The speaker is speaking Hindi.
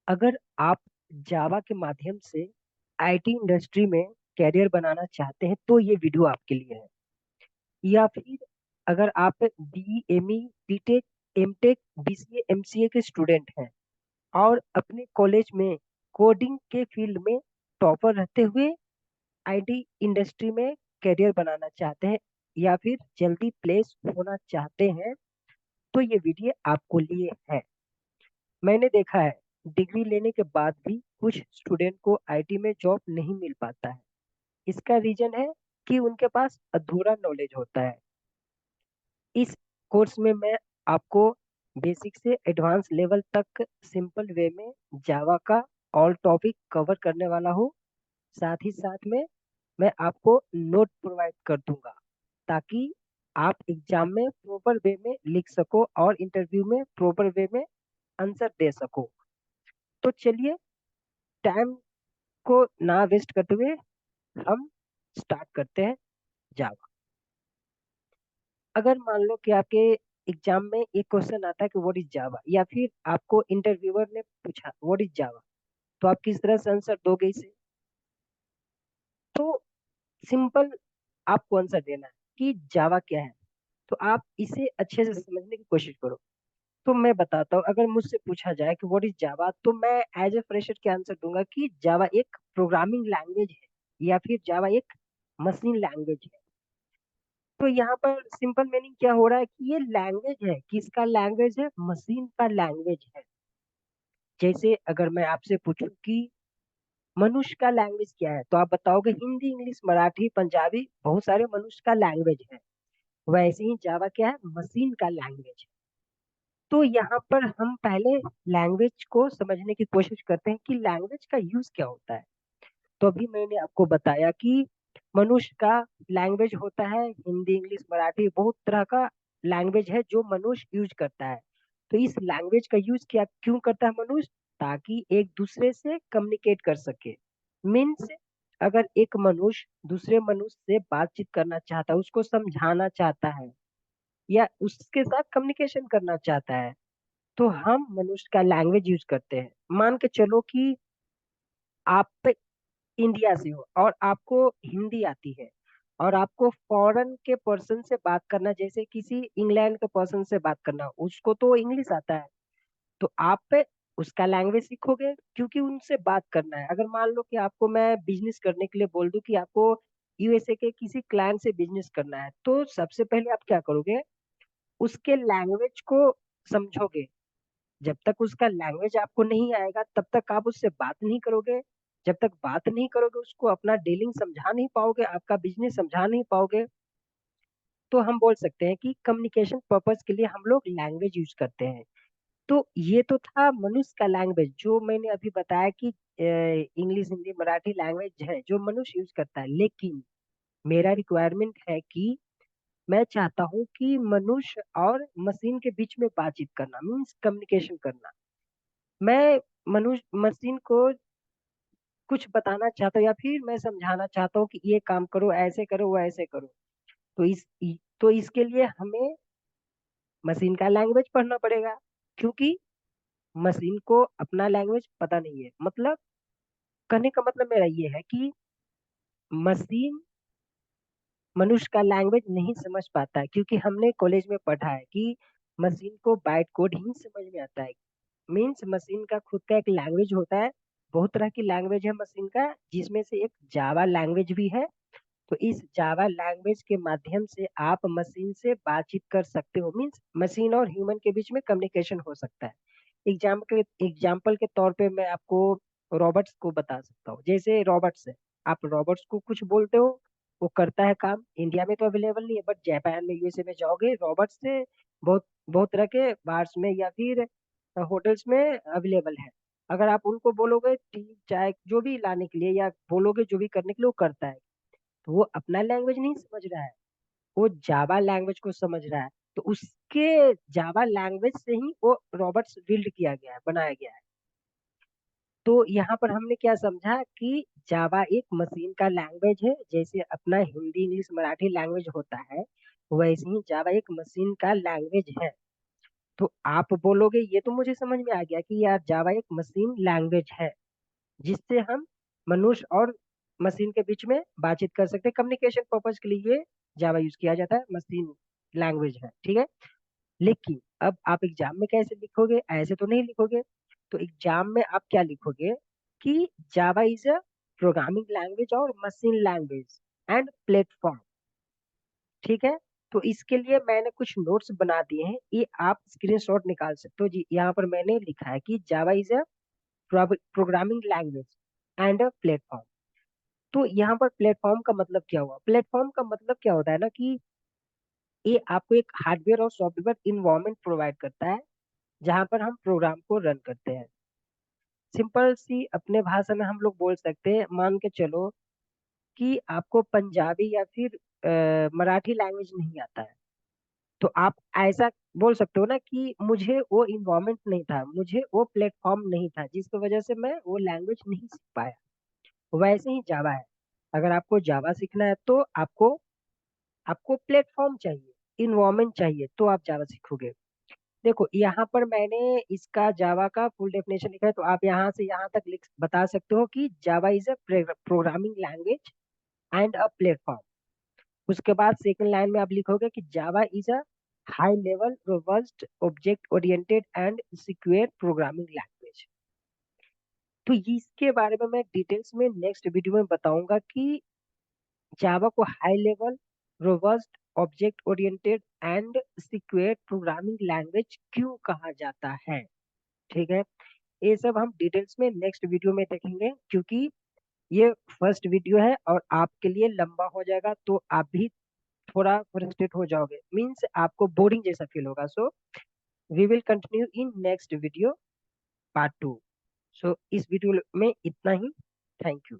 अगर आप जावा के माध्यम से आईटी इंडस्ट्री में कैरियर बनाना चाहते हैं तो ये वीडियो आपके लिए है। या फिर अगर आप B M E BTech MTech BCA MCA के स्टूडेंट हैं और अपने कॉलेज में कोडिंग के फील्ड में टॉपर रहते हुए आईटी इंडस्ट्री में कैरियर बनाना चाहते हैं या फिर जल्दी प्लेस होना चाहते हैं तो ये वीडियो आपको लिए है। मैंने देखा है डिग्री लेने के बाद भी कुछ स्टूडेंट को आईटी में जॉब नहीं मिल पाता है। इसका रीजन है कि उनके पास अधूरा नॉलेज होता है। इस कोर्स में मैं आपको बेसिक से एडवांस लेवल तक सिंपल वे में जावा का ऑल टॉपिक कवर करने वाला हूँ। साथ ही साथ में मैं आपको नोट प्रोवाइड कर दूंगा ताकि आप एग्जाम में प्रॉपर वे में लिख सको और इंटरव्यू में प्रॉपर वे में आंसर दे सको। तो चलिए, टाइम को ना वेस्ट करते हुए हम स्टार्ट करते हैं जावा। अगर मान लो कि आपके एग्जाम में एक क्वेश्चन आता है कि व्हाट इज जावा, या फिर आपको इंटरव्यूअर ने पूछा व्हाट इज जावा, तो आप किस तरह से आंसर दोगे इसे? तो सिंपल आपको आंसर देना है कि जावा क्या है। तो आप इसे अच्छे से समझने की कोशिश करो। तो मैं बताता हूँ, अगर मुझसे पूछा जाए कि व्हाट इज जावा, तो मैं एज ए फ्रेशर क्या आंसर दूंगा कि जावा एक प्रोग्रामिंग लैंग्वेज है या फिर जावा एक मशीन लैंग्वेज है। तो यहाँ पर सिंपल मीनिंग क्या हो रहा है कि ये लैंग्वेज है, किसका लैंग्वेज है? मशीन का लैंग्वेज है। जैसे अगर मैं आपसे पूछूं कि मनुष्य का लैंग्वेज क्या है, तो आप बताओगे हिंदी इंग्लिश मराठी पंजाबी, बहुत सारे मनुष्य का लैंग्वेज है। वैसे ही जावा क्या है? मशीन का लैंग्वेज है। तो यहाँ पर हम पहले लैंग्वेज को समझने की कोशिश करते हैं कि लैंग्वेज का यूज क्या होता है। तो अभी मैंने आपको बताया कि मनुष्य का लैंग्वेज होता है हिंदी इंग्लिश मराठी, बहुत तरह का लैंग्वेज है जो मनुष्य यूज करता है। तो इस लैंग्वेज का यूज क्या क्यों करता है मनुष्य? ताकि एक दूसरे से कम्युनिकेट कर सके। मीन्स अगर एक मनुष्य दूसरे मनुष्य से बातचीत करना चाहता है, उसको समझाना चाहता है या उसके साथ कम्युनिकेशन करना चाहता है, तो हम मनुष्य का लैंग्वेज यूज करते हैं। मान के चलो कि आप इंडिया से हो और आपको हिंदी आती है और आपको फॉरेन के पर्सन से बात करना, जैसे किसी इंग्लैंड के पर्सन से बात करना, उसको तो इंग्लिश आता है, तो आप उसका लैंग्वेज सीखोगे क्योंकि उनसे बात करना है। अगर मान लो कि आपको मैं बिजनेस करने के लिए बोल दूं कि आपको यूएसए के किसी क्लाइंट से बिजनेस करना है, तो सबसे पहले आप क्या करोगे? उसके लैंग्वेज को समझोगे। जब तक उसका लैंग्वेज आपको नहीं आएगा तब तक आप उससे बात नहीं करोगे। जब तक बात नहीं करोगे, उसको अपना डीलिंग समझा नहीं पाओगे, आपका बिजनेस समझा नहीं पाओगे। तो हम बोल सकते हैं कि कम्युनिकेशन पर्पस के लिए हम लोग लैंग्वेज यूज करते हैं। तो ये तो था मनुष्य का लैंग्वेज, जो मैंने अभी बताया कि इंग्लिश हिंदी मराठी लैंग्वेज है जो मनुष्य यूज करता है। लेकिन मेरा रिक्वायरमेंट है कि मैं चाहता हूँ कि मनुष्य और मशीन के बीच में बातचीत करना, मीन्स कम्युनिकेशन करना। मैं मनुष्य मशीन को कुछ बताना चाहता हूँ या फिर मैं समझाना चाहता हूँ कि ये काम करो, ऐसे करो, वो ऐसे करो। तो तो इसके लिए हमें मशीन का लैंग्वेज पढ़ना पड़ेगा, क्योंकि मशीन को अपना लैंग्वेज पता नहीं है। मतलब कहने का मतलब मेरा ये है कि मशीन मनुष्य का लैंग्वेज नहीं समझ पाता है, क्योंकि हमने कॉलेज में पढ़ा है कि मशीन को बाइट कोड ही समझ में आता है। मीन्स मशीन का खुद का एक लैंग्वेज होता है। बहुत तरह की लैंग्वेज है मशीन का, जिसमें से एक जावा लैंग्वेज भी है। तो इस जावा लैंग्वेज के माध्यम से आप मशीन से बातचीत कर सकते हो, मीन्स मशीन और ह्यूमन के बीच में कम्युनिकेशन हो सकता है। एग्जाम्पल के तौर पे मैं आपको रॉबर्ट्स को बता सकता हूँ। जैसे रॉबर्ट्स है, आप रॉबर्ट्स को कुछ बोलते हो, वो करता है काम। इंडिया में तो अवेलेबल नहीं है, बट जापान में यूएसए में जाओगे, रॉबर्ट्स से बहुत बहुत तरह के बार्स में या फिर होटल्स में अवेलेबल है। अगर आप उनको बोलोगे टी चाय जो भी लाने के लिए या बोलोगे जो भी करने के लिए, वो करता है। तो वो अपना लैंग्वेज नहीं समझ रहा है, वो जावा लैंग्वेज को समझ रहा है। तो उसके जावा लैंग्वेज से ही वो रॉबर्ट्स बिल्ड किया गया है, बनाया गया है। तो यहाँ पर हमने क्या समझा कि जावा एक मशीन का लैंग्वेज है। जैसे अपना हिंदी इंग्लिश मराठी लैंग्वेज होता है, वैसे ही जावा एक मशीन का लैंग्वेज है। तो आप बोलोगे ये तो मुझे समझ में आ गया कि यार जावा एक मशीन लैंग्वेज है जिससे हम मनुष्य और मशीन के बीच में बातचीत कर सकते हैं, कम्युनिकेशन पर्पज के लिए ये जावा यूज किया जाता है, मशीन लैंग्वेज है, ठीक है। लेकिन अब आप एग्जाम में कैसे लिखोगे, ऐसे तो नहीं लिखोगे। तो एग्जाम में आप क्या लिखोगे कि Java is a programming language और मशीन लैंग्वेज एंड प्लेटफॉर्म, ठीक है। तो इसके लिए मैंने कुछ नोट्स बना दिए हैं, ये आप स्क्रीनशॉट निकाल सकते हो जी। यहाँ पर मैंने लिखा है कि Java is a programming language and a platform. तो यहाँ पर प्लेटफॉर्म का मतलब क्या हुआ, प्लेटफॉर्म का मतलब क्या होता है ना कि ये आपको एक हार्डवेयर और सॉफ्टवेयर इन्वायरमेंट प्रोवाइड करता है जहां पर हम प्रोग्राम को रन करते हैं। सिंपल सी अपने भाषा में हम लोग बोल सकते हैं, मान के चलो कि आपको पंजाबी या फिर मराठी लैंग्वेज नहीं आता है, तो आप ऐसा बोल सकते हो ना कि मुझे वो इन्वायरमेंट नहीं था, मुझे वो प्लेटफॉर्म नहीं था जिसकी वजह से मैं वो लैंग्वेज नहीं सीख पाया। वैसे ही जावा है, अगर आपको जावा सीखना है तो आपको आपको प्लेटफॉर्म चाहिए, इन्वायरमेंट चाहिए, तो आप जावा सीखोगे। देखो यहाँ पर मैंने इसका जावा का फुल डेफिनेशन लिखा है, तो आप यहाँ से यहाँ तक लिख बता सकते हो कि Java is a programming language and a platform. उसके बाद सेकंड लाइन में आप लिखोगे कि Java is a high level robust object oriented and secure programming language. तो इसके बारे में मैं डिटेल्स में नेक्स्ट वीडियो में बताऊंगा कि जावा को high level robust object oriented and secure programming language क्यों कहा जाता है, ठीक है। ये सब हम डिटेल्स में नेक्स्ट वीडियो में देखेंगे, क्योंकि ये फर्स्ट वीडियो है और आपके लिए लंबा हो जाएगा, तो आप भी थोड़ा फ्रस्ट्रेट हो जाओगे, मीन्स आपको बोरिंग जैसा फील होगा। So we will continue in next video part 2। So इस वीडियो में इतना ही। Thank you.